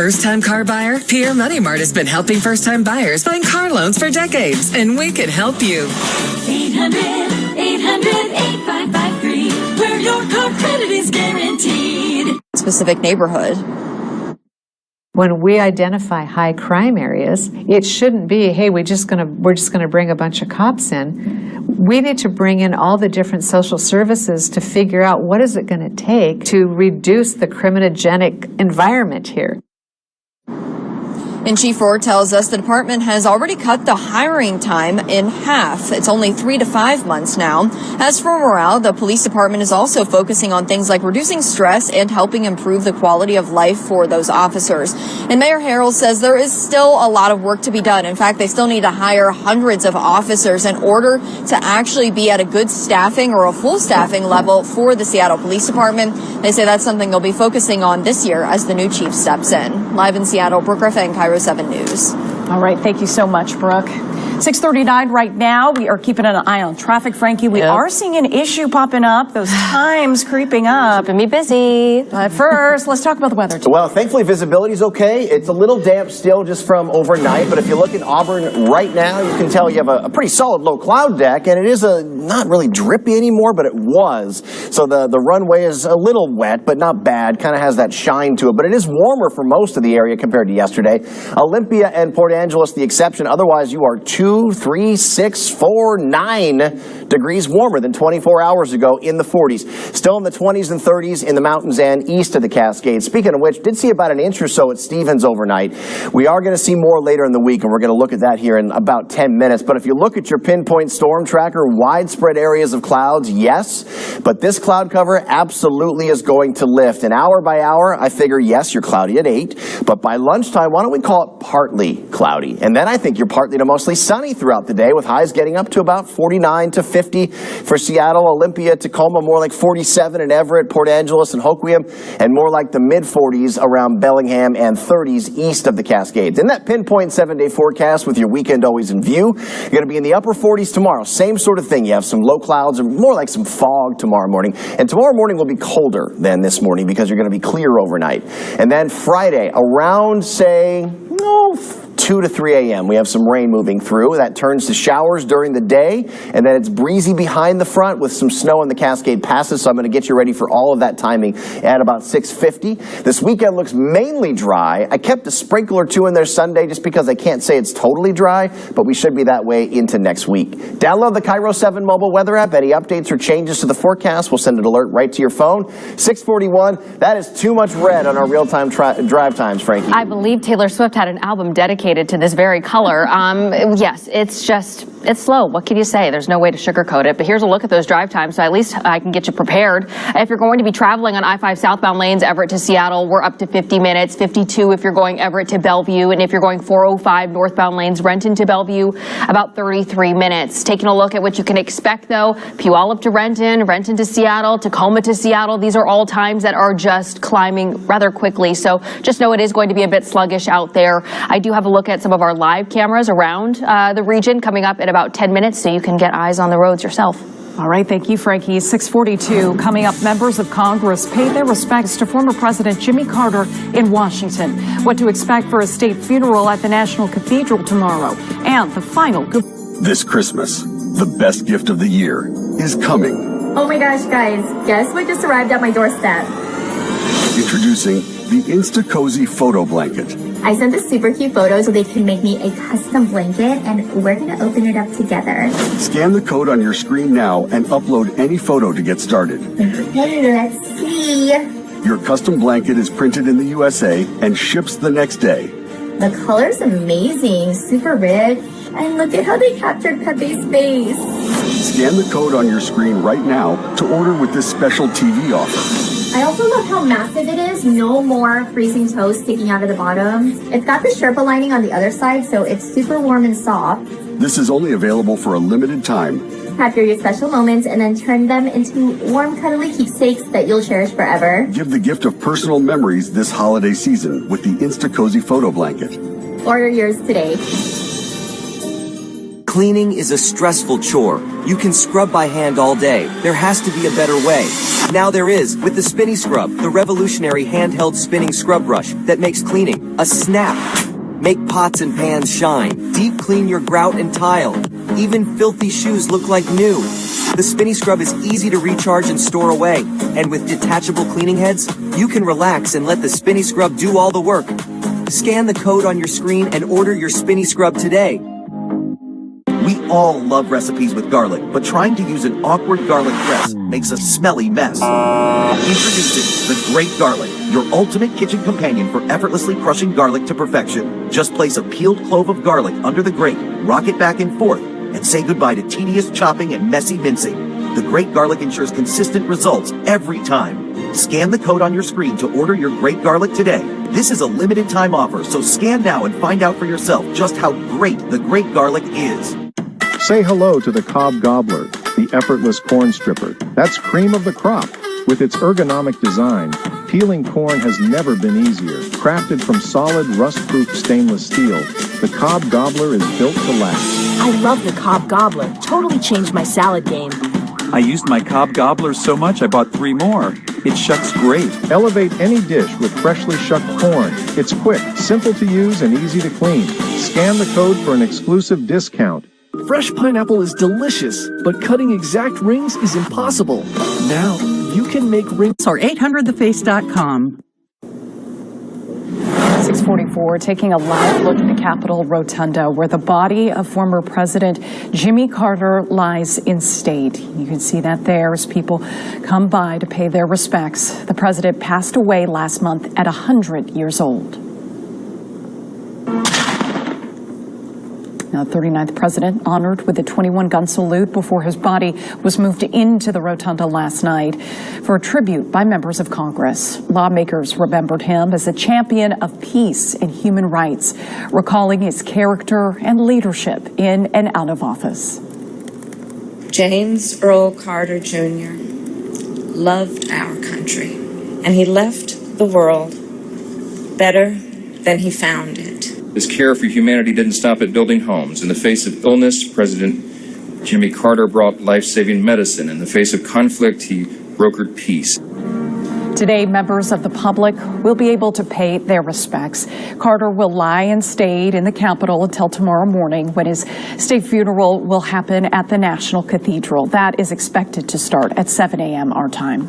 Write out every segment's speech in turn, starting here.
First-time car buyer? Pierre Money Mart has been helping first-time buyers find car loans for decades, and we can help you. 800-800-8553, where your car credit is guaranteed. Specific neighborhood. When we identify high crime areas, it shouldn't be, hey, we're just going to bring a bunch of cops in. We need to bring in all the different social services to figure out what is it going to take to reduce the criminogenic environment here. And Chief Rohr tells us the department has already cut the hiring time in half. It's only 3 to 5 months now. As for morale, the police department is also focusing on things like reducing stress and helping improve the quality of life for those officers. And Mayor Harrell says there is still a lot of work to be done. In fact, they still need to hire hundreds of officers in order to actually be at a good staffing or a full staffing level for the Seattle Police Department. They say that's something they'll be focusing on this year as the new chief steps in. Live in Seattle, Brooke Griffin, Kiro 7 News. All right. Thank you so much, Brooke. 6:39 right now. We are keeping an eye on traffic, Frankie. We are seeing an issue popping up. Those times creeping up. Keeping me busy. But first, let's talk about the weather. Well, thankfully, visibility's okay. It's a little damp still just from overnight. But if you look in Auburn right now, you can tell you have a pretty solid low cloud deck. And it is not really drippy anymore, but it was. So the runway is a little wet, but not bad. Kind of has that shine to it. But it is warmer for most of the area compared to yesterday. Olympia and Port Angeles, the exception. Otherwise, you are 2, 3, 6, 4, 9 degrees warmer than 24 hours ago in the 40s. Still in the 20s and 30s in the mountains and east of the Cascades. Speaking of which, did see about an inch or so at Stevens overnight. We are going to see more later in the week, and we're going to look at that here in about 10 minutes. But if you look at your pinpoint storm tracker, widespread areas of clouds, yes. But this cloud cover absolutely is going to lift. And hour by hour, I figure, yes, you're cloudy at 8. But by lunchtime, why don't we call it partly cloudy? And then I think you're partly to mostly sunny throughout the day, with highs getting up to about 49 to 50 for Seattle, Olympia, Tacoma, more like 47 in Everett, Port Angeles, and Hoquiam, and more like the mid-40s around Bellingham and 30s east of the Cascades. In that pinpoint 7-day forecast with your weekend always in view, you're going to be in the upper 40s tomorrow. Same sort of thing. You have some low clouds and more like some fog tomorrow morning. And tomorrow morning will be colder than this morning because you're going to be clear overnight. And then Friday, around, say, 2 to 3 a.m. we have some rain moving through. That turns to showers during the day, and then it's breezy behind the front with some snow in the Cascade passes, so I'm going to get you ready for all of that timing at about 6:50. This weekend looks mainly dry. I kept a sprinkle or two in there Sunday just because I can't say it's totally dry, but we should be that way into next week. Download the Kiro 7 mobile weather app. Any updates or changes to the forecast, we'll send an alert right to your phone. 6:41, that is too much red on our real-time drive times, Frankie. I believe Taylor Swift had an album dedicated to this very color. Yes, it's slow. What can you say? There's no way to sugarcoat it. But here's a look at those drive times, so at least I can get you prepared. If you're going to be traveling on I-5 southbound lanes, Everett to Seattle, we're up to 50 minutes, 52 if you're going Everett to Bellevue, and if you're going 405 northbound lanes, Renton to Bellevue, about 33 minutes. Taking a look at what you can expect, though, Puyallup to Renton, Renton to Seattle, Tacoma to Seattle, these are all times that are just climbing rather quickly. So just know it is going to be a bit sluggish out there. I do have a look at some of our live cameras around the region coming up in about 10 minutes, so you can get eyes on the roads yourself. All right, thank you, Frankie. 6:42, coming up, members of Congress paid their respects to former President Jimmy Carter in Washington. What to expect for a state funeral at the National Cathedral tomorrow. And the final good... This Christmas, the best gift of the year is coming. Oh my gosh, guys, guess what just arrived at my doorstep? Introducing the Insta-Cozy Photo Blanket. I sent a super cute photo so they can make me a custom blanket, and we're gonna open it up together. Scan the code on your screen now and upload any photo to get started. Okay, let's see. Your custom blanket is printed in the USA and ships the next day. The color's amazing, super rich, and look at how they captured Pepe's face. Scan the code on your screen right now to order with this special TV offer. I also love how massive it is. No more freezing toast sticking out of the bottom. It's got the Sherpa lining on the other side, so it's super warm and soft. This is only available for a limited time. Capture your special moments and then turn them into warm, cuddly keepsakes that you'll cherish forever. Give the gift of personal memories this holiday season with the Insta-Cozy Photo Blanket. Order yours today. Cleaning is a stressful chore. You can scrub by hand all day. There has to be a better way. Now there is, with the Spinny Scrub, the revolutionary handheld spinning scrub brush that makes cleaning a snap. Make pots and pans shine. Deep clean your grout and tile. Even filthy shoes look like new. The Spinny Scrub is easy to recharge and store away. And with detachable cleaning heads, you can relax and let the Spinny Scrub do all the work. Scan the code on your screen and order your Spinny Scrub today. We all love recipes with garlic, but trying to use an awkward garlic press makes a smelly mess. Introducing the Great Garlic, your ultimate kitchen companion for effortlessly crushing garlic to perfection. Just place a peeled clove of garlic under the grate, rock it back and forth, and say goodbye to tedious chopping and messy mincing. The Great Garlic ensures consistent results every time. Scan the code on your screen to order your Great Garlic today. This is a limited time offer, so scan now and find out for yourself just how great the Great Garlic is. Say hello to the Cob Gobbler, the effortless corn stripper. That's cream of the crop. With its ergonomic design, peeling corn has never been easier. Crafted from solid, rust-proof stainless steel, the Cob Gobbler is built to last. I love the Cob Gobbler. Totally changed my salad game. I used my Cob Gobbler so much I bought 3 more. It shucks great. Elevate any dish with freshly shucked corn. It's quick, simple to use, and easy to clean. Scan the code for an exclusive discount. Fresh pineapple is delicious, but cutting exact rings is impossible. Now, you can make rings. Or 800theface.com. 644, taking a live look at the Capitol Rotunda, where the body of former President Jimmy Carter lies in state. You can see that there as people come by to pay their respects. The president passed away last month at 100 years old. Now, the 39th president honored with a 21-gun salute before his body was moved into the rotunda last night for a tribute by members of Congress. Lawmakers remembered him as a champion of peace and human rights, recalling his character and leadership in and out of office. James Earl Carter Jr. loved our country, and he left the world better than he found it. His care for humanity didn't stop at building homes. In the face of illness, President Jimmy Carter brought life-saving medicine. In the face of conflict, he brokered peace. Today, members of the public will be able to pay their respects. Carter will lie in state in the Capitol until tomorrow morning, when his state funeral will happen at the National Cathedral. That is expected to start at 7 a.m. our time.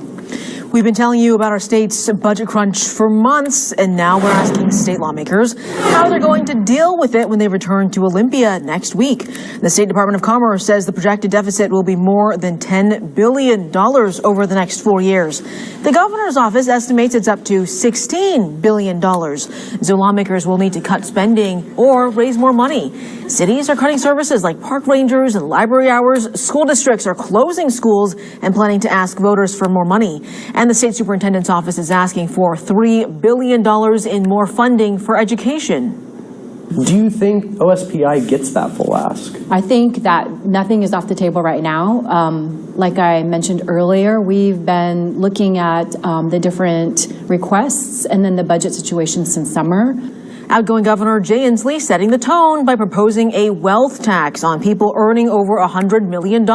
We've been telling you about our state's budget crunch for months, and now we're asking state lawmakers how they're going to deal with it when they return to Olympia next week. The State Department of Commerce says the projected deficit will be more than $10 billion over the next 4 years. The governor's office estimates it's up to $16 billion. So lawmakers will need to cut spending or raise more money. Cities are cutting services like park rangers and library hours. School districts are closing schools and planning to ask voters for more money. And the state superintendent's office is asking for $3 billion in more funding for education. Do you think OSPI gets that full ask? I think that nothing is off the table right now. Like I mentioned earlier, we've been looking at the different requests and then the budget situation since summer. Outgoing Governor Jay Inslee setting the tone by proposing a wealth tax on people earning over $100 million.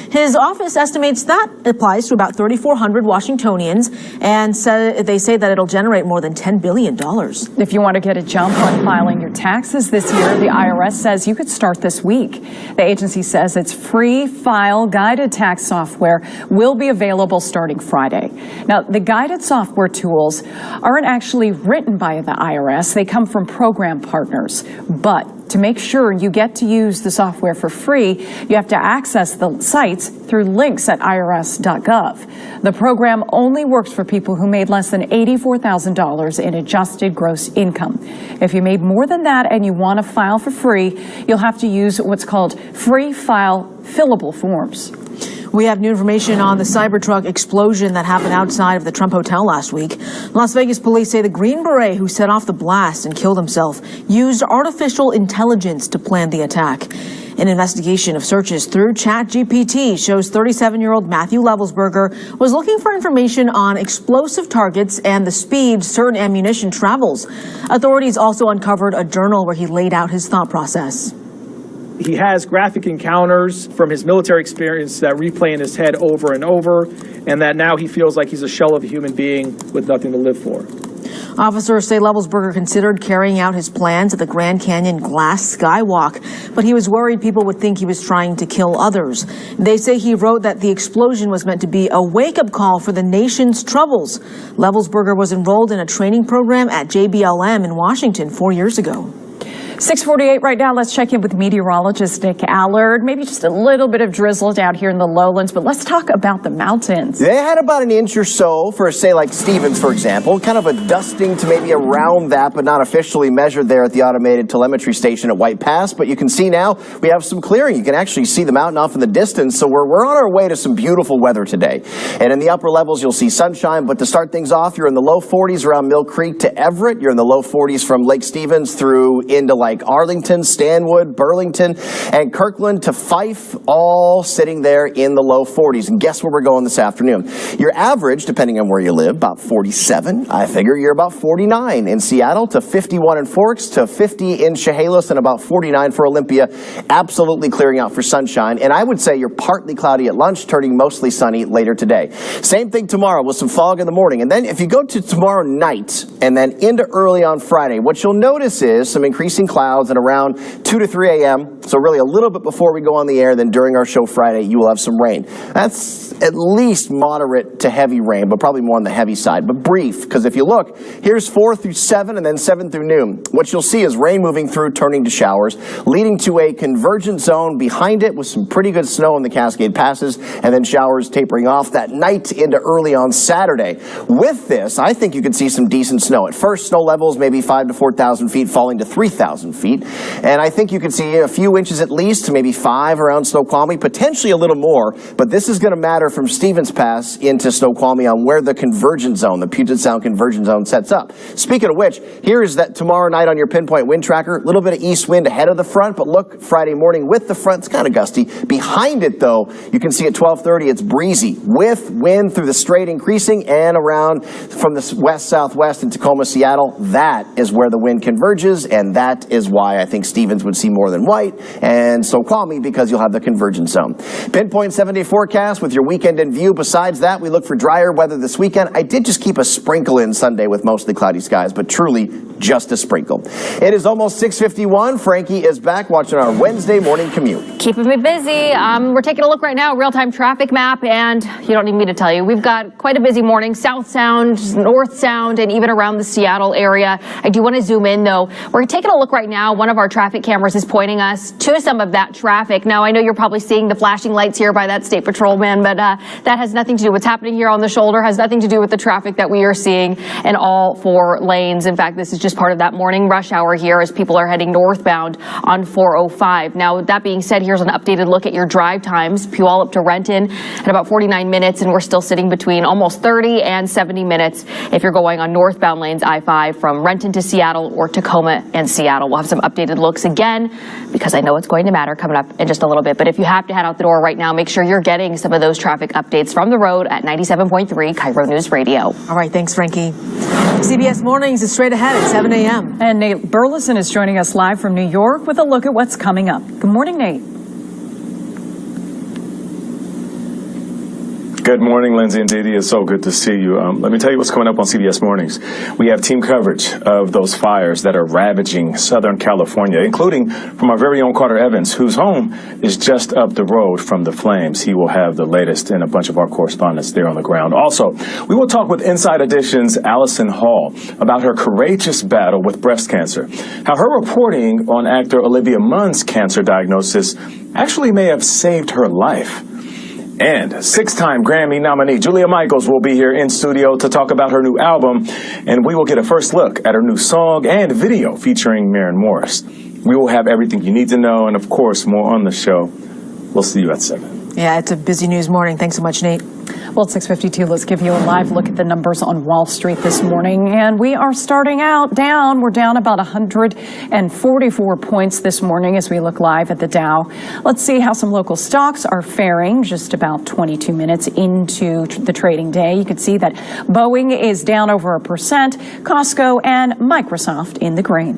His office estimates that applies to about 3,400 Washingtonians, and they say that it'll generate more than $10 billion. If you want to get a jump on filing your taxes this year, the IRS says you could start this week. The agency says its free file guided tax software will be available starting Friday. Now, the guided software tools aren't actually written by the IRS. They come from program partners. But to make sure you get to use the software for free, you have to access the sites through links at irs.gov. The program only works for people who made less than $84,000 in adjusted gross income. If you made more than that and you want to file for free, you'll have to use what's called free file fillable forms. We have new information on the Cybertruck explosion that happened outside of the Trump Hotel last week. Las Vegas police say the Green Beret who set off the blast and killed himself used artificial intelligence to plan the attack. An investigation of searches through ChatGPT shows 37-year-old Matthew Levelsberger was looking for information on explosive targets and the speed certain ammunition travels. Authorities also uncovered a journal where he laid out his thought process. He has graphic encounters from his military experience that replay in his head over and over, and that now he feels like he's a shell of a human being with nothing to live for. Officers say Levelsberger considered carrying out his plans at the Grand Canyon Glass Skywalk, but he was worried people would think he was trying to kill others. They say he wrote that the explosion was meant to be a wake-up call for the nation's troubles. Levelsberger was enrolled in a training program at JBLM in Washington 4 years ago. 6:48 right now. Let's check in with meteorologist Nick Allard. Maybe just a little bit of drizzle down here in the lowlands, but let's talk about the mountains. They had about an inch or so for, say, like Stevens, for example. Kind of a dusting to maybe around that, but not officially measured there at the automated telemetry station at White Pass. But you can see now we have some clearing. You can actually see the mountain off in the distance. So we're on our way to some beautiful weather today. And in the upper levels, you'll see sunshine. But to start things off, you're in the low 40s around Mill Creek to Everett. You're in the low 40s from Lake Stevens through into like Arlington, Stanwood, Burlington, and Kirkland to Fife, all sitting there in the low 40s. And guess where we're going this afternoon? Your average, depending on where you live, about 47. I figure you're about 49 in Seattle to 51 in Forks to 50 in Chehalis and about 49 for Olympia. Absolutely clearing out for sunshine. And I would say you're partly cloudy at lunch, turning mostly sunny later today. Same thing tomorrow with some fog in the morning. And then if you go to tomorrow night and then into early on Friday, what you'll notice is some increasing clouds and around 2 to 3 a.m. So really a little bit before we go on the air, then during our show Friday, you will have some rain. That's at least moderate to heavy rain, but probably more on the heavy side, but brief, because if you look, here's 4 through 7 and then 7 through noon. What you'll see is rain moving through, turning to showers, leading to a convergent zone behind it with some pretty good snow in the Cascade Passes, and then showers tapering off that night into early on Saturday. With this, I think you could see some decent snow. At first, snow levels maybe 5,000 to 4,000 feet, falling to 3,000 feet. And I think you could see a few inches at least, maybe 5 around Snoqualmie, potentially a little more. But this is going to matter from Stevens Pass into Snoqualmie on where the convergence zone, the Puget Sound convergence zone, sets up. Speaking of which, here is that tomorrow night on your pinpoint wind tracker. A little bit of east wind ahead of the front, but look, Friday morning with the front, it's kind of gusty. Behind it, though, you can see at 12:30, it's breezy with wind through the strait increasing and around from the west-southwest in Tacoma, Seattle. That is where the wind converges, and that is why I think Stevens would see more than White, and so call me because you'll have the convergence zone. Pinpoint 7-day forecast with your weekend in view. Besides that, we look for drier weather this weekend. I did just keep a sprinkle in Sunday with mostly cloudy skies, but truly just a sprinkle. It is almost 6:51. Frankie is back watching our Wednesday morning commute. Keeping me busy. We're taking a look right now, real-time traffic map, and you don't need me to tell you, we've got quite a busy morning. South Sound, North Sound, and even around the Seattle area. I do want to zoom in, though. We're taking a look right now. One of our traffic cameras is pointing us to some of that traffic. Now, I know you're probably seeing the flashing lights here by that state patrolman, but that has nothing to do. What's happening here on the shoulder has nothing to do with the traffic that we are seeing in all 4 lanes. In fact, this is just part of that morning rush hour here as people are heading northbound on 405. Now, that being said, here's an updated look at your drive times. Puyallup to Renton at about 49 minutes, and we're still sitting between almost 30 and 70 minutes if you're going on northbound lanes I-5 from Renton to Seattle or Tacoma and Seattle. We'll have some updated looks again because I know it's going to matter coming up in just a little bit. But if you have to head out the door right now, make sure you're getting some of those traffic updates from the road at 97.3 Cairo News Radio. All right, thanks, Frankie. CBS Mornings is straight ahead at 7 a.m. And Nate Burleson is joining us live from New York with a look at what's coming up. Good morning, Nate. Good morning, Lindsay and Didi. It's so good to see you. Let me tell you what's coming up on CBS Mornings. We have team coverage of those fires that are ravaging Southern California, including from our very own Carter Evans, whose home is just up the road from the flames. He will have the latest and a bunch of our correspondents there on the ground. Also, we will talk with Inside Edition's Allison Hall about her courageous battle with breast cancer, how her reporting on actor Olivia Munn's cancer diagnosis actually may have saved her life. And 6-time Grammy nominee Julia Michaels will be here in studio to talk about her new album, and we will get a first look at her new song and video featuring Maren Morris. We will have everything you need to know, and of course, more on the show. We'll see you at 7. Yeah, it's a busy news morning. Thanks so much, Nate. Well, at 6:52, let's give you a live look at the numbers on Wall Street this morning. And we are starting out down. We're down about 144 points this morning as we look live at the Dow. Let's see how some local stocks are faring just about 22 minutes into the trading day. You can see that Boeing is down over 1%, Costco and Microsoft in the green.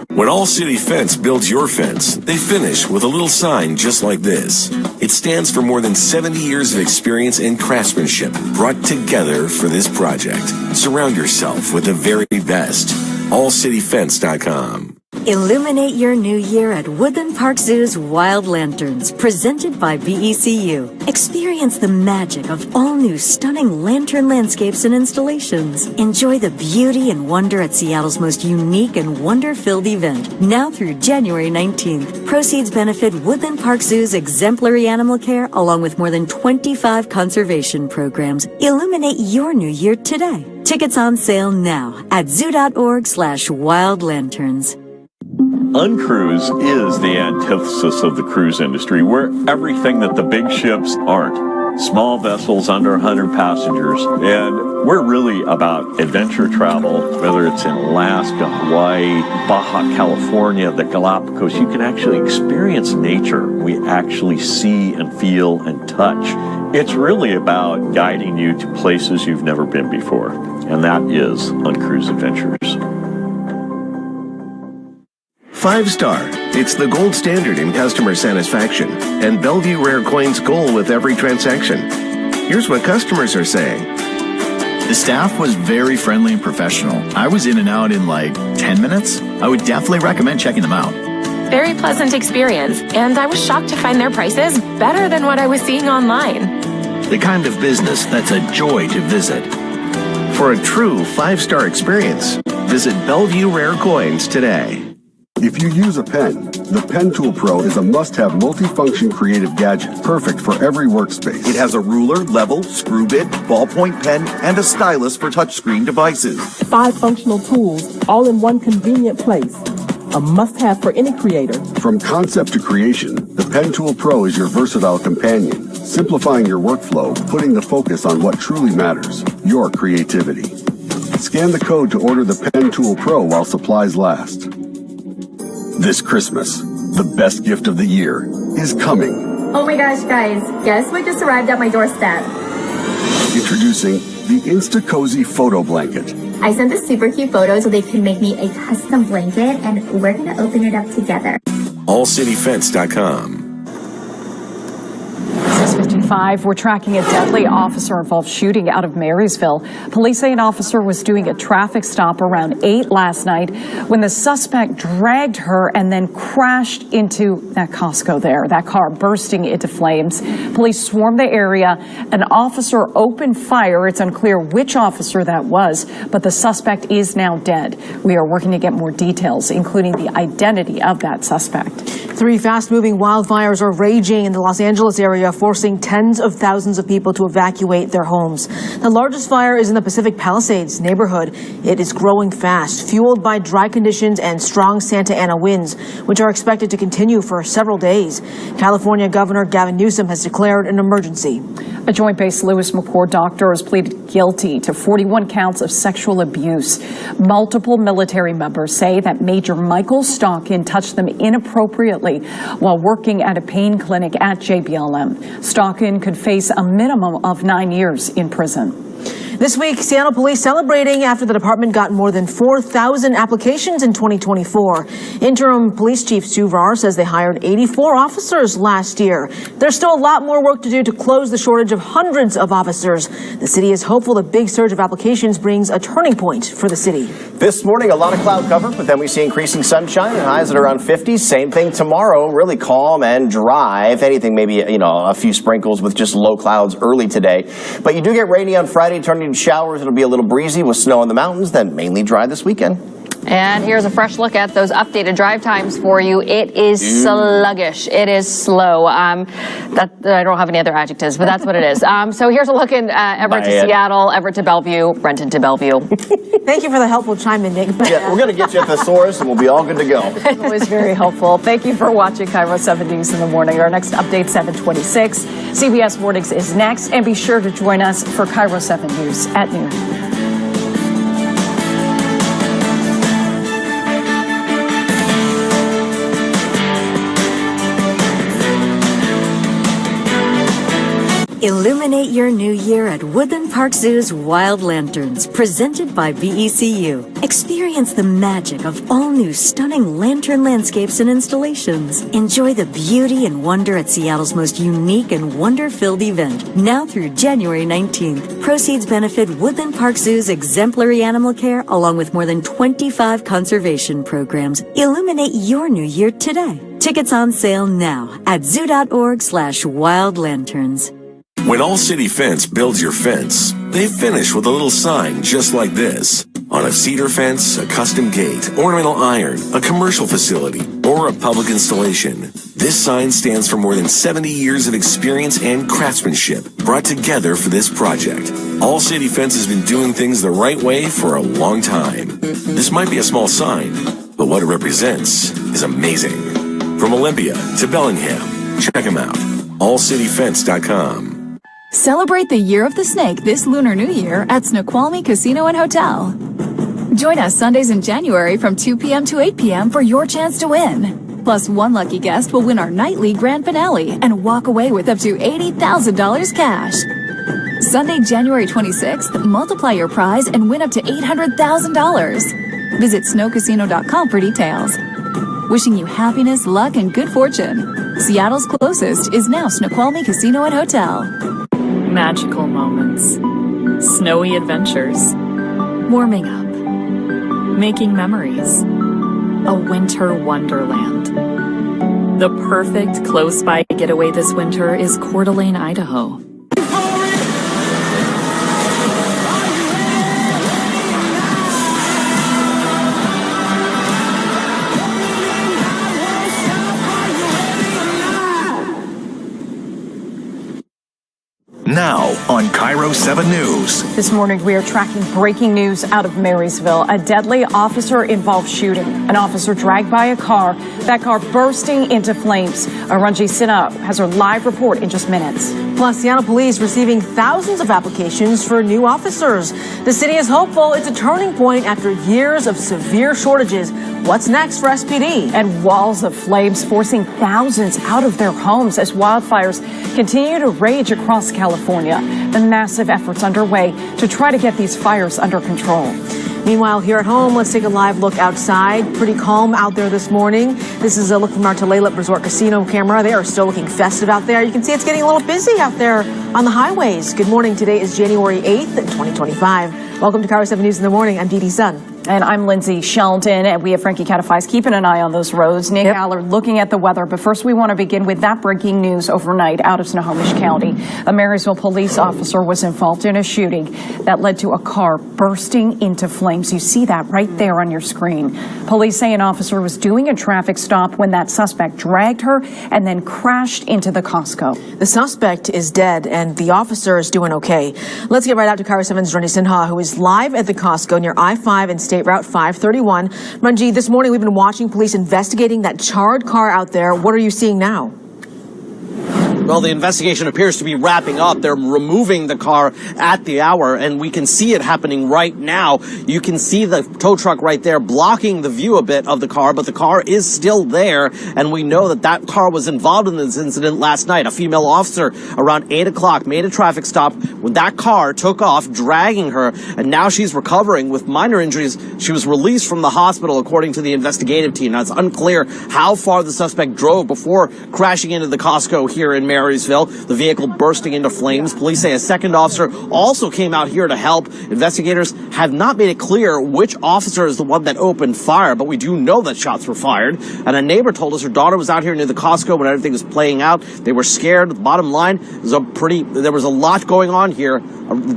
When All City Fence builds your fence, they finish with a little sign just like this. It stands for more than 70 years of experience and craftsmanship brought together for this project. Surround yourself with the very best. AllCityFence.com. Illuminate your new year at Woodland Park Zoo's Wild Lanterns, presented by BECU. Experience the magic of all new stunning lantern landscapes and installations. Enjoy the beauty and wonder at Seattle's most unique and wonder-filled event, now through January 19th. Proceeds benefit Woodland Park Zoo's exemplary animal care, along with more than 25 conservation programs. Illuminate your new year today. Tickets on sale now at zoo.org/wildlanterns. Uncruise is the antithesis of the cruise industry. We're everything that the big ships aren't. Small vessels under 100 passengers. And we're really about adventure travel, whether it's in Alaska, Hawaii, Baja California, the Galapagos. You can actually experience nature. We actually see and feel and touch. It's really about guiding you to places you've never been before. And that is Uncruise Adventures. 5-star. It's the gold standard in customer satisfaction and Bellevue Rare Coins' goal with every transaction. Here's what customers are saying. The staff was very friendly and professional. I was in and out in like 10 minutes. I would definitely recommend checking them out. Very pleasant experience, and I was shocked to find their prices better than what I was seeing online. The kind of business that's a joy to visit. For a true 5-star experience, visit Bellevue Rare Coins today. If you use a pen, the Pen Tool Pro is a must-have multifunction creative gadget, perfect for every workspace. It has a ruler, level, screw bit, ballpoint pen, and a stylus for touchscreen devices. 5 functional tools, all in one convenient place. A must-have for any creator. From concept to creation, the Pen Tool Pro is your versatile companion, simplifying your workflow, putting the focus on what truly matters, your creativity. Scan the code to order the Pen Tool Pro while supplies last. This Christmas, the best gift of the year is coming. Oh my gosh, guys, guess what just arrived at my doorstep? Introducing the Insta-Cozy Photo Blanket. I sent a super cute photo so they can make me a custom blanket, and we're gonna open it up together. AllCityFence.com. 6:55, we're tracking a deadly officer-involved shooting out of Marysville. Police say an officer was doing a traffic stop around 8 last night when the suspect dragged her and then crashed into that Costco there, that car bursting into flames. Police swarmed the area. An officer opened fire. It's unclear which officer that was, but the suspect is now dead. We are working to get more details, including the identity of that suspect. 3 fast-moving wildfires are raging in the Los Angeles area, forcing tens of thousands of people to evacuate their homes. The largest fire is in the Pacific Palisades neighborhood. It is growing fast, fueled by dry conditions and strong Santa Ana winds, which are expected to continue for several days. California Governor Gavin Newsom has declared an emergency. A Joint Base Lewis McChord doctor has pleaded guilty to 41 counts of sexual abuse. Multiple military members say that Major Michael Stockin touched them inappropriately while working at a pain clinic at JBLM. Stockin could face a minimum of 9 years in prison. This week, Seattle police celebrating after the department got more than 4,000 applications in 2024. Interim Police Chief Stu Varr says they hired 84 officers last year. There's still a lot more work to do to close the shortage of hundreds of officers. The city is hopeful the big surge of applications brings a turning point for the city. This morning, a lot of cloud cover, but then we see increasing sunshine and highs at around 50. Same thing tomorrow, really calm and dry. If anything, maybe, a few sprinkles with just low clouds early today. But you do get rainy on Friday, turning to showers. It'll be a little breezy with snow in the mountains, then mainly dry this weekend. And here's a fresh look at those updated drive times for you. It is sluggish. It is slow. I don't have any other adjectives, but that's what it is. So here's a look in Everett to Seattle, Everett to Bellevue, Renton to Bellevue. Thank you for the helpful chime in, Nick. Yeah, we're going to get you a thesaurus and we'll be all good to go. Always very helpful. Thank you for watching Cairo 7 News in the morning. Our next update, 7:26. CBS Mornings is next, and be sure to join us for Cairo 7 News at noon. Illuminate your new year at Woodland Park Zoo's Wild Lanterns, presented by BECU. Experience the magic of all new stunning lantern landscapes and installations. Enjoy the beauty and wonder at Seattle's most unique and wonder-filled event, now through January 19th. Proceeds benefit Woodland Park Zoo's exemplary animal care, along with more than 25 conservation programs. Illuminate your new year today. Tickets on sale now at zoo.org/wildlanterns. When All City Fence builds your fence, they finish with a little sign just like this. On a cedar fence, a custom gate, ornamental iron, a commercial facility, or a public installation, this sign stands for more than 70 years of experience and craftsmanship brought together for this project. All City Fence has been doing things the right way for a long time. This might be a small sign, but what it represents is amazing. From Olympia to Bellingham, check them out. allcityfence.com. Celebrate the Year of the Snake this Lunar New Year at Snoqualmie Casino and Hotel. Join us Sundays in January from 2 p.m. to 8 p.m. for your chance to win. Plus, one lucky guest will win our nightly grand finale and walk away with up to $80,000 cash. Sunday, January 26th, multiply your prize and win up to $800,000. Visit snowcasino.com for details. Wishing you happiness, luck, and good fortune. Seattle's closest is now Snoqualmie Casino and Hotel. Magical moments, snowy adventures, warming up, making memories, a winter wonderland. The perfect close-by getaway this winter is Coeur d'Alene, Idaho. Now on Kiro 7 News. This morning, we are tracking breaking news out of Marysville. A deadly officer-involved shooting. An officer dragged by a car. That car bursting into flames. Ranji Sinha has her live report in just minutes. Plus, Seattle police receiving thousands of applications for new officers. The city is hopeful it's a turning point after years of severe shortages. What's next for SPD? And walls of flames forcing thousands out of their homes as wildfires continue to rage across California. The massive efforts underway to try to get these fires under control. Meanwhile, here at home, let's take a live look outside. Pretty calm out there this morning. This is a look from our Tulalip Resort Casino camera. They are still looking festive out there. You can see it's getting a little busy out there on the highways. Good morning. Today is January 8th, 2025. Welcome to Kiro 7 News in the Morning. I'm Dee Dee Sun. And I'm Lindsay Sheldon, and we have Frankie Catafais keeping an eye on those roads. Nick Allard looking at the weather, but first we want to begin with that breaking news overnight out of Snohomish County. A Marysville police officer was involved in a shooting that led to a car bursting into flames. You see that right there on your screen. Police say an officer was doing a traffic stop when that suspect dragged her and then crashed into the Costco. The suspect is dead, and the officer is doing okay. Let's get right out to Kiro 7's Ranji Sinha, who is live at the Costco near I-5 and State Route 531. Ranji, this morning we've been watching police investigating that charred car out there. What are you seeing now? Well, the investigation appears to be wrapping up. They're removing the car at the hour, and we can see it happening right now. You can see the tow truck right there blocking the view a bit of the car, but the car is still there, and we know that that car was involved in this incident last night. A female officer around 8 o'clock made a traffic stop when that car took off, dragging her, and now she's recovering with minor injuries. She was released from the hospital, according to the investigative team. Now, it's unclear how far the suspect drove before crashing into the Costco here in Marysville, the vehicle bursting into flames. Police say a second officer also came out here to help. Investigators have not made it clear which officer is the one that opened fire, but we do know that shots were fired. And a neighbor told us her daughter was out here near the Costco when everything was playing out. They were scared. The bottom line is there was a lot going on here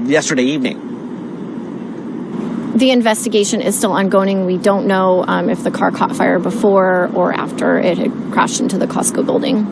yesterday evening. The investigation is still ongoing. We don't know if the car caught fire before or after it had crashed into the Costco building.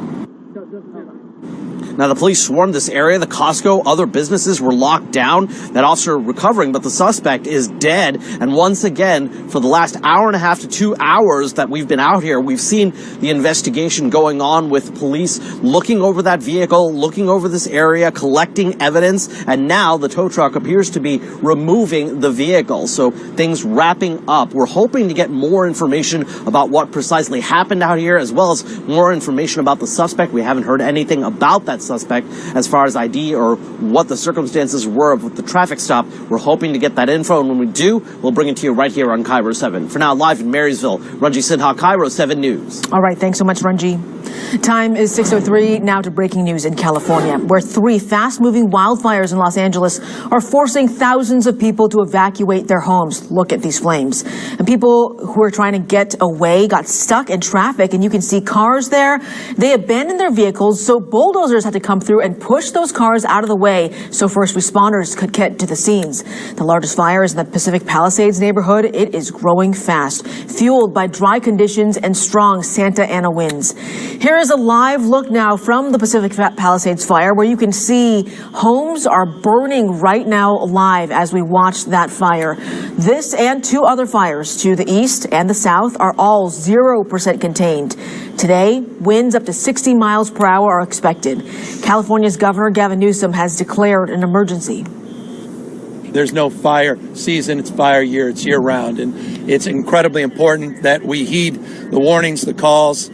Now, the police swarmed this area. The Costco, other businesses were locked down. That officer recovering, but the suspect is dead. And once again, for the last hour and a half to 2 hours that we've been out here, we've seen the investigation going on with police looking over that vehicle, looking over this area, collecting evidence. And now the tow truck appears to be removing the vehicle. So things wrapping up. We're hoping to get more information about what precisely happened out here, as well as more information about the suspect. We haven't heard anything about that suspect as far as ID or what the circumstances were of the traffic stop. We're hoping to get that info, and when we do, we'll bring it to you right here on Cairo 7. For now, live in Marysville, Ranji Sinha, Cairo 7 News. All right, thanks so much, Ranji. Time is 6:03, now to breaking news in California, where 3 fast-moving wildfires in Los Angeles are forcing thousands of people to evacuate their homes. Look at these flames. And people who are trying to get away got stuck in traffic, and you can see cars there. They abandoned their vehicles, so bulldozers had to come through and push those cars out of the way so first responders could get to the scenes. The largest fire is in the Pacific Palisades neighborhood. It is growing fast, fueled by dry conditions and strong Santa Ana winds. Here is a live look now from the Pacific Palisades fire, where you can see homes are burning right now live as we watch that fire. This and 2 other fires to the east and the south are all 0% contained. Today, winds up to 60 miles per hour are expected. California's Governor Gavin Newsom has declared an emergency. There's no fire season, it's fire year, it's year round, and it's incredibly important that we heed the warnings, the calls.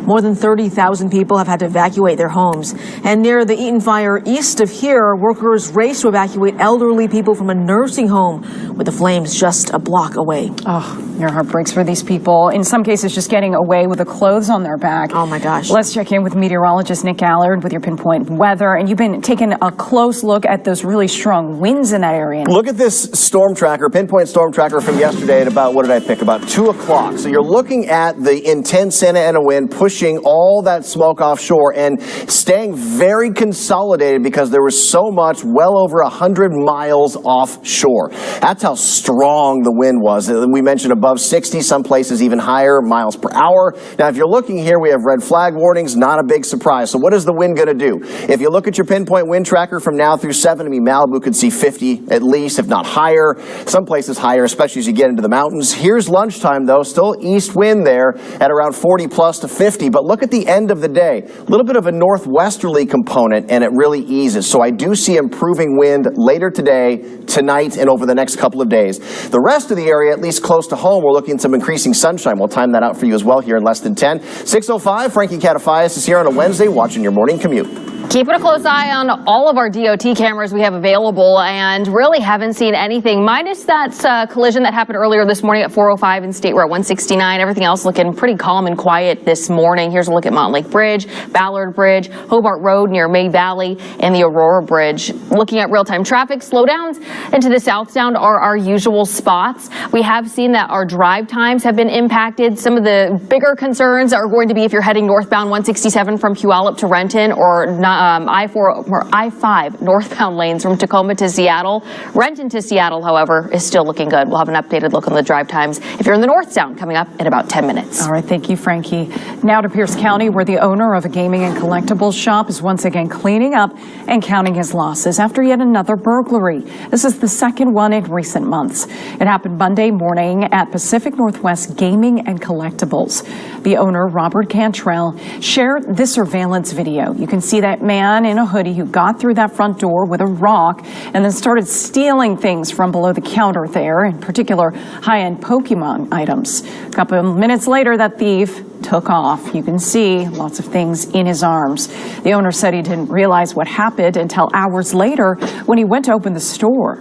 More than 30,000 people have had to evacuate their homes. And near the Eaton fire east of here, workers race to evacuate elderly people from a nursing home with the flames just a block away. Oh, your heart breaks for these people. In some cases, just getting away with the clothes on their back. Oh, my gosh. Let's check in with meteorologist Nick Allard with your pinpoint weather. And you've been taking a close look at those really strong winds in that area. Look at this storm tracker, pinpoint storm tracker from yesterday at about, what did I pick, about 2 o'clock. So you're looking at the intense Santa Ana wind pushing all that smoke offshore and staying very consolidated because there was so much, well over 100 miles offshore. That's how strong the wind was. We mentioned above 60, some places even higher miles per hour. Now, if you're looking here, we have red flag warnings, not a big surprise. So what is the wind going to do? If you look at your pinpoint wind tracker from now through 7, I mean, Malibu could see 50 at least, if not higher. Some places higher, especially as you get into the mountains. Here's lunchtime, though, still east wind there at around 40 plus to 50. But look at the end of the day. A little bit of a northwesterly component, and it really eases. So I do see improving wind later today, tonight, and over the next couple of days. The rest of the area, at least close to home, we're looking at some increasing sunshine. We'll time that out for you as well here in less than 10. 6:05, Frankie Katafias is here on a Wednesday watching your morning commute. Keeping a close eye on all of our DOT cameras we have available, and really haven't seen anything, minus that collision that happened earlier this morning at 405 and State Route 169. Everything else looking pretty calm and quiet this morning. Here's a look at Montlake Bridge, Ballard Bridge, Hobart Road near May Valley, and the Aurora Bridge. Looking at real-time traffic, slowdowns into the southbound are our usual spots. We have seen that our drive times have been impacted. Some of the bigger concerns are going to be if you're heading northbound 167 from Puyallup to Renton, or I-4 or I-5 northbound lanes from Tacoma to Seattle. Renton to Seattle, however, is still looking good. We'll have an updated look on the drive times if you're in the north sound coming up in about 10 minutes. All right, thank you, Frankie. Now to Pierce County, where the owner of a gaming and collectibles shop is once again cleaning up and counting his losses after yet another burglary. This is the second one in recent months. It happened Monday morning at Pacific Northwest Gaming and Collectibles. The owner, Robert Cantrell, shared this surveillance video. You can see that man in a hoodie who got through that front door with a rock and then started stealing things from below the counter there, in particular high-end Pokemon items. A couple of minutes later, that thief took off. You can see lots of things in his arms. The owner said he didn't realize what happened until hours later when he went to open the store.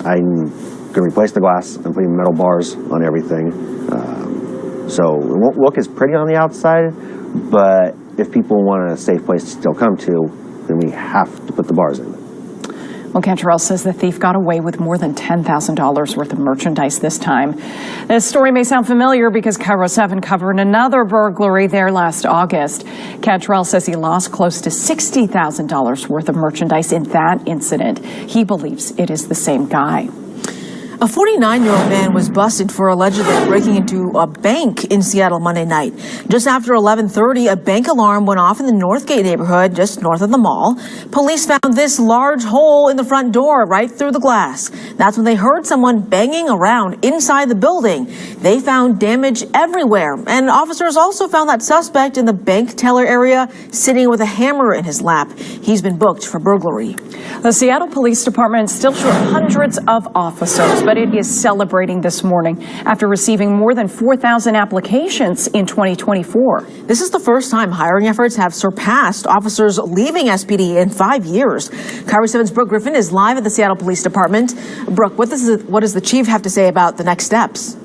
I'm going to replace the glass. I'm putting metal bars on everything. So it won't look as pretty on the outside, but if people want a safe place to still come to, then we have to put the bars in. Well, Cantrell says the thief got away with more than $10,000 worth of merchandise this time. This story may sound familiar because Cairo 7 covered another burglary there last August. Cantrell says he lost close to $60,000 worth of merchandise in that incident. He believes it is the same guy. A 49-year-old man was busted for allegedly breaking into a bank in Seattle Monday night. Just after 11:30, a bank alarm went off in the Northgate neighborhood, just north of the mall. Police found this large hole in the front door right through the glass. That's when they heard someone banging around inside the building. They found damage everywhere, and officers also found that suspect in the bank teller area sitting with a hammer in his lap. He's been booked for burglary. The Seattle Police Department is still short hundreds of officers, but but it is celebrating this morning after receiving more than 4,000 applications in 2024. This is the first time hiring efforts have surpassed officers leaving SPD in 5 years. KIRO 7's Brooke Griffin is live at the Seattle Police Department. Brooke, what does the chief have to say about the next steps?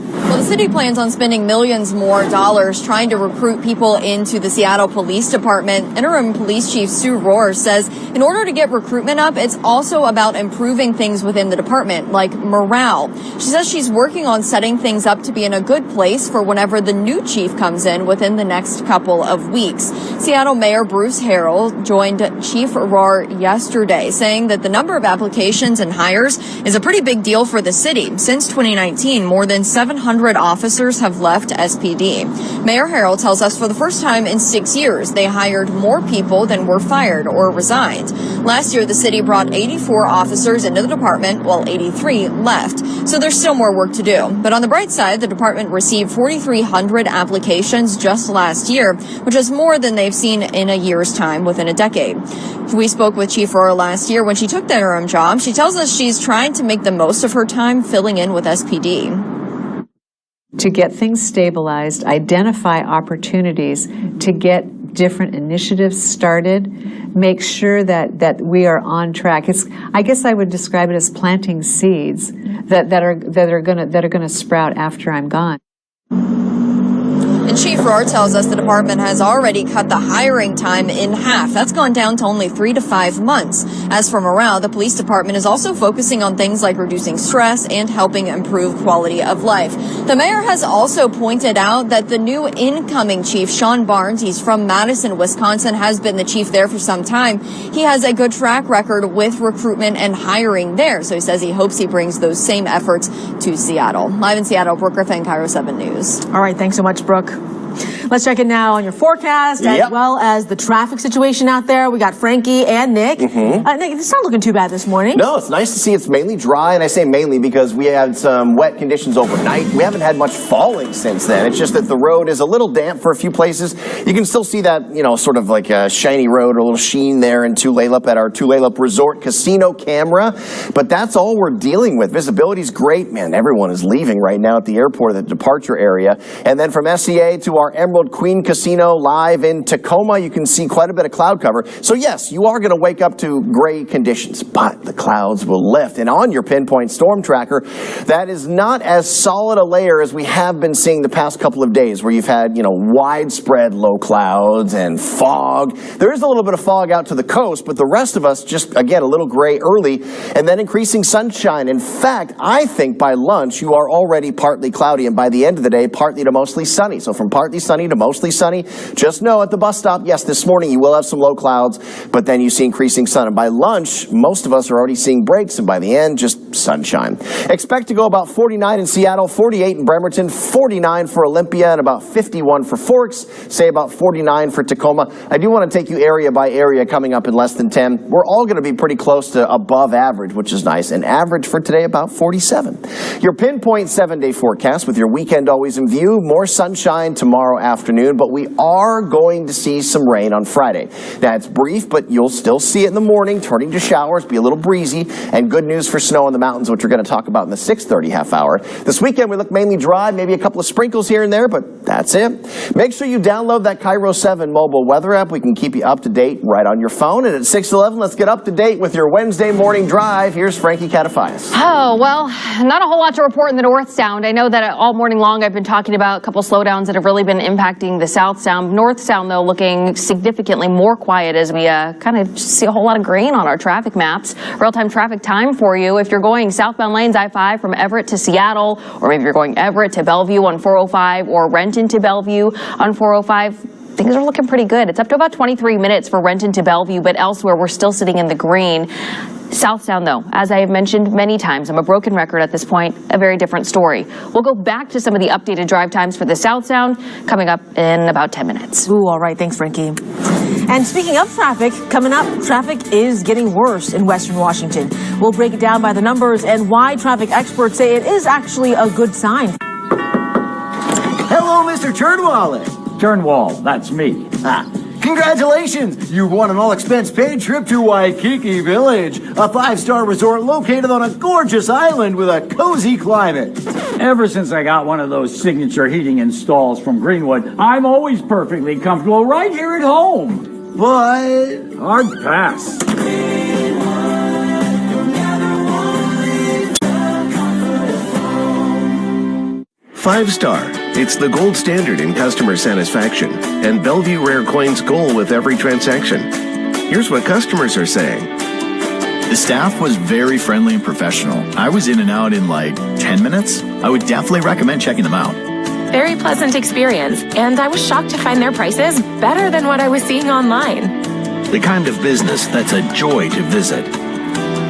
Well, the city plans on spending millions more dollars trying to recruit people into the Seattle Police Department. Interim Police Chief Sue Rohr says in order to get recruitment up, it's also about improving things within the department, like morale. She says she's working on setting things up to be in a good place for whenever the new chief comes in within the next couple of weeks. Seattle Mayor Bruce Harrell joined Chief Rohr yesterday, saying that the number of applications and hires is a pretty big deal for the city. Since 2019, more than 700 officers have left SPD. Mayor Harrell tells us for the first time in 6 years, they hired more people than were fired or resigned. Last year, the city brought 84 officers into the department, while 83 left. So there's still more work to do. But on the bright side, the department received 4,300 applications just last year, which is more than they've seen in a year's time within a decade. We spoke with Chief Rohr last year when she took the interim job. She tells us she's trying to make the most of her time filling in with SPD. To get things stabilized, identify opportunities to get different initiatives started, make sure that we are on track. I guess I would describe it as planting seeds that are gonna sprout after I'm gone. And Chief Rohr tells us the department has already cut the hiring time in half. That's gone down to only 3 to 5 months. As for morale, the police department is also focusing on things like reducing stress and helping improve quality of life. The mayor has also pointed out that the new incoming chief, Sean Barnes, he's from Madison, Wisconsin, has been the chief there for some time. He has a good track record with recruitment and hiring there. So he says he hopes he brings those same efforts to Seattle. Live in Seattle, Brooke Griffin, KIRO 7 News. All right, thanks so much, Brooke. Let's check in now on your forecast as well as the traffic situation out there. We got Frankie and Nick. Nick, it's not looking too bad this morning. No, it's nice to see it's mainly dry, and I say mainly because we had some wet conditions overnight. We haven't had much falling since then. It's just that the road is a little damp for a few places. You can still see that, sort of like a shiny road or a little sheen there in Tulalip at our Tulalip Resort Casino camera. But that's all we're dealing with. Visibility's great. Man, everyone is leaving right now at the airport, the departure area. And then from SCA to our Emerald Queen Casino live in Tacoma, you can see quite a bit of cloud cover. So yes, you are going to wake up to gray conditions, but the clouds will lift. And on your pinpoint storm tracker, that is not as solid a layer as we have been seeing the past couple of days, where you've had, widespread low clouds and fog. There is a little bit of fog out to the coast, but the rest of us just, again, a little gray early and then increasing sunshine. In fact, I think by lunch you are already partly cloudy, and by the end of the day, partly to mostly sunny. So from partly sunny to mostly sunny, just know at the bus stop, yes, this morning you will have some low clouds, but then you see increasing sun. And by lunch, most of us are already seeing breaks, and by the end, just sunshine. Expect to go about 49 in Seattle, 48 in Bremerton, 49 for Olympia, and about 51 for Forks, say about 49 for Tacoma. I do want to take you area by area coming up in less than 10. We're all going to be pretty close to above average, which is nice, and average for today about 47. Your pinpoint 7-day forecast with your weekend always in view. More sunshine tomorrow afternoon, but we are going to see some rain on Friday. Now, it's brief, but you'll still see it in the morning, turning to showers, be a little breezy, and good news for snow in the mountains, which we're going to talk about in the 6:30 half hour. This weekend, we look mainly dry, maybe a couple of sprinkles here and there, but that's it. Make sure you download that KIRO 7 mobile weather app. We can keep you up to date right on your phone. And at 6:11, let's get up to date with your Wednesday morning drive. Here's Frankie Catafias. Oh, well, not a whole lot to report in the North Sound. I know that all morning long I've been talking about a couple slowdowns that have really been impacting the South Sound. North Sound, though, looking significantly more quiet as we kind of see a whole lot of green on our traffic maps. Real-time traffic time for you. If you're going southbound lanes I-5 from Everett to Seattle, or maybe you're going Everett to Bellevue on 405 or Renton to Bellevue on 405, things are looking pretty good. It's up to about 23 minutes for Renton to Bellevue, but elsewhere we're still sitting in the green. South Sound, though, as I have mentioned many times, I'm a broken record at this point, a very different story. We'll go back to some of the updated drive times for the South Sound coming up in about 10 minutes. Ooh, all right. Thanks, Frankie. And speaking of traffic, coming up, traffic is getting worse in Western Washington. We'll break it down by the numbers and why traffic experts say it is actually a good sign. Hello, Mr. Turnwallet. Turnwall, that's me. Congratulations! You won an all-expense-paid trip to Waikiki Village, a 5-star resort located on a gorgeous island with a cozy climate. Ever since I got one of those signature heating installs from Greenwood, I'm always perfectly comfortable right here at home. But... hard pass. Five-star. It's the gold standard in customer satisfaction and Bellevue Rare Coins goal with every transaction. Here's what customers are saying. The staff was very friendly and professional. I was in and out in like 10 minutes. I would definitely recommend checking them out. Very pleasant experience, and I was shocked to find their prices better than what I was seeing online. The kind of business that's a joy to visit.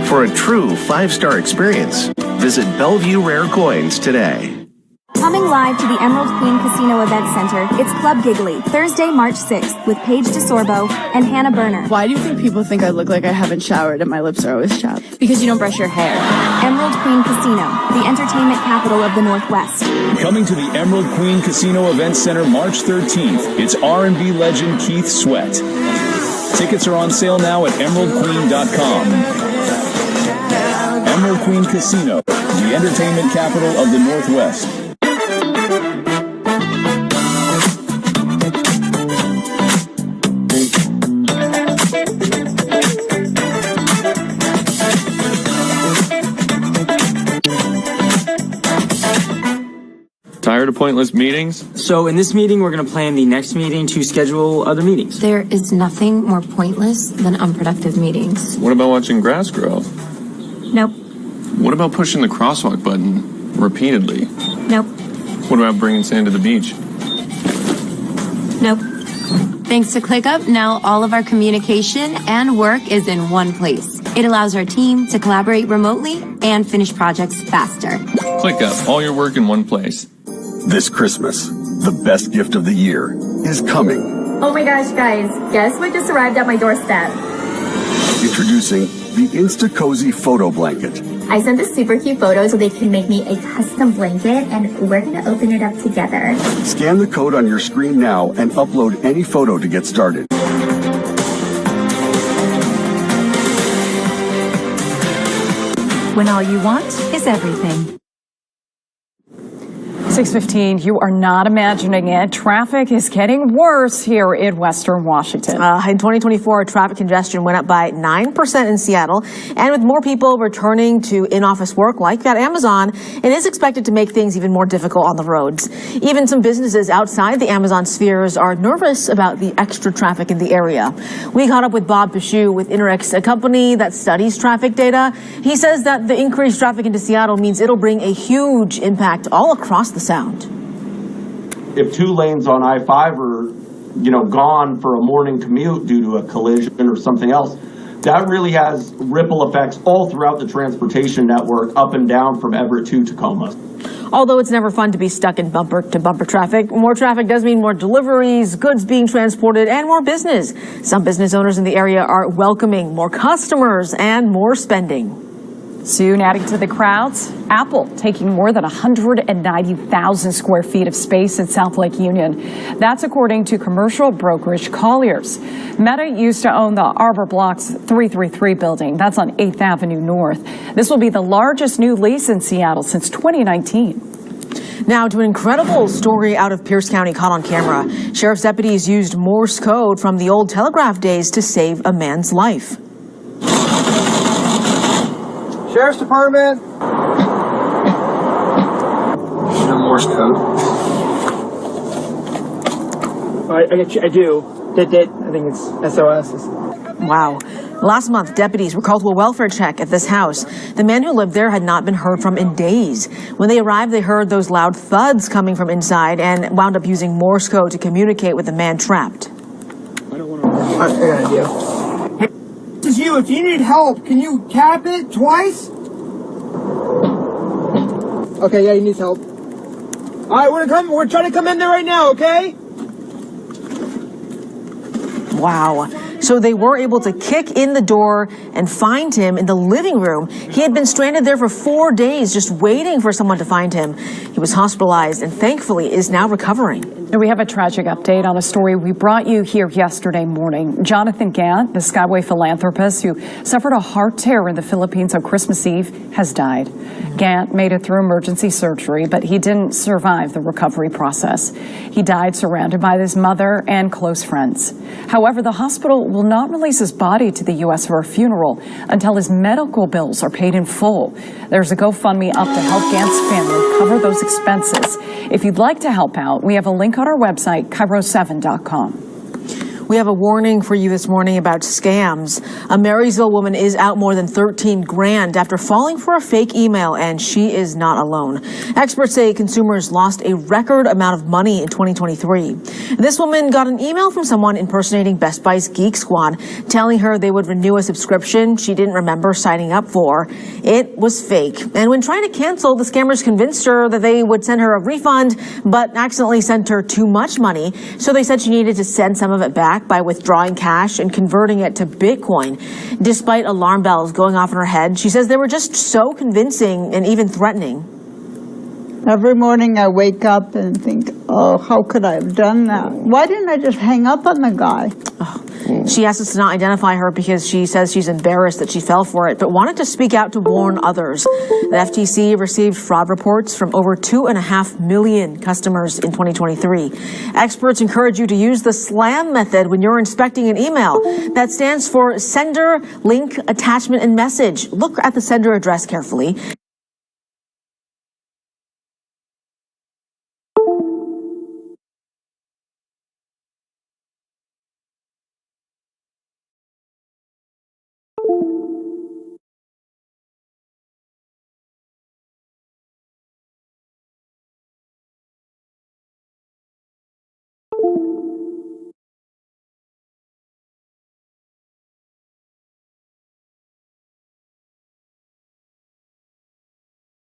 For a true 5-star experience, visit Bellevue Rare Coins today. Coming live to the Emerald Queen Casino Event Center, it's Club Giggly, Thursday, March 6th, with Paige DeSorbo and Hannah Berner. Why do you think people think I look like I haven't showered and my lips are always chapped? Because you don't brush your hair. Emerald Queen Casino, the entertainment capital of the Northwest. Coming to the Emerald Queen Casino Event Center March 13th, it's R&B legend Keith Sweat. Tickets are on sale now at emeraldqueen.com. Emerald Queen Casino, the entertainment capital of the Northwest. Tired of pointless meetings? So in this meeting, we're going to plan the next meeting to schedule other meetings. There is nothing more pointless than unproductive meetings. What about watching grass grow? Nope. What about pushing the crosswalk button repeatedly? Nope. What about bringing sand to the beach? Nope. Thanks to ClickUp, now all of our communication and work is in one place. It allows our team to collaborate remotely and finish projects faster. ClickUp, all your work in one place. This Christmas, the best gift of the year is coming. Oh my gosh, guys, guess what just arrived at my doorstep? Introducing the Insta-Cozy Photo Blanket. I sent this super cute photo so they can make me a custom blanket, and we're gonna open it up together. Scan the code on your screen now and upload any photo to get started. When all you want is everything. 6:15, you are not imagining it. Traffic is getting worse here in Western Washington. In 2024, traffic congestion went up by 9% in Seattle. And with more people returning to in-office work like at Amazon, it is expected to make things even more difficult on the roads. Even some businesses outside the Amazon spheres are nervous about the extra traffic in the area. We caught up with Bob Pichu with Interix, a company that studies traffic data. He says that the increased traffic into Seattle means it'll bring a huge impact all across the Sound. If 2 lanes on I-5 are, gone for a morning commute due to a collision or something else, that really has ripple effects all throughout the transportation network, up and down from Everett to Tacoma. Although it's never fun to be stuck in bumper-to-bumper traffic, more traffic does mean more deliveries, goods being transported, and more business. Some business owners in the area are welcoming more customers and more spending. Soon adding to the crowds, Apple taking more than 190,000 square feet of space in South Lake Union. That's according to commercial brokerage Colliers. Meta used to own the Arbor Blocks 333 building. That's on 8th Avenue North. This will be the largest new lease in Seattle since 2019. Now to an incredible story out of Pierce County caught on camera. Sheriff's deputies used Morse code from the old telegraph days to save a man's life. Sheriff's Department. No Morse code. I do. I think it's SOS. Wow. Last month, deputies were called to a welfare check at this house. The man who lived there had not been heard from in days. When they arrived, they heard those loud thuds coming from inside and wound up using Morse code to communicate with the man trapped. I got an idea. This is you. If you need help, can you tap it twice? Okay, yeah, he needs help. All right, we're trying to come in there right now, okay? Wow. So they were able to kick in the door and find him in the living room. He had been stranded there for 4 days, just waiting for someone to find him. He was hospitalized and thankfully is now recovering. And we have a tragic update on a story we brought you here yesterday morning. Jonathan Gant, the Skyway philanthropist who suffered a heart tear in the Philippines on Christmas Eve, has died. Gant made it through emergency surgery, but he didn't survive the recovery process. He died surrounded by his mother and close friends. However, the hospital will not release his body to the U.S. for a funeral until his medical bills are paid in full. There's a GoFundMe up to help Gant's family cover those expenses. If you'd like to help out, we have a link on our website, kiro7.com. We have a warning for you this morning about scams. A Marysville woman is out more than $13,000 after falling for a fake email, and she is not alone. Experts say consumers lost a record amount of money in 2023. This woman got an email from someone impersonating Best Buy's Geek Squad, telling her they would renew a subscription she didn't remember signing up for. It was fake. And when trying to cancel, the scammers convinced her that they would send her a refund, but accidentally sent her too much money. So they said she needed to send some of it back by withdrawing cash and converting it to Bitcoin. Despite alarm bells going off in her head, she says they were just so convincing and even threatening. Every morning I wake up and think, oh, how could I have done that? Why didn't I just hang up on the guy? She asked us to not identify her because she says she's embarrassed that she fell for it, but wanted to speak out to warn others. The FTC received fraud reports from over 2.5 million customers in 2023. Experts encourage you to use the SLAM method when you're inspecting an email. That stands for sender, link, attachment, and message. Look at the sender address carefully.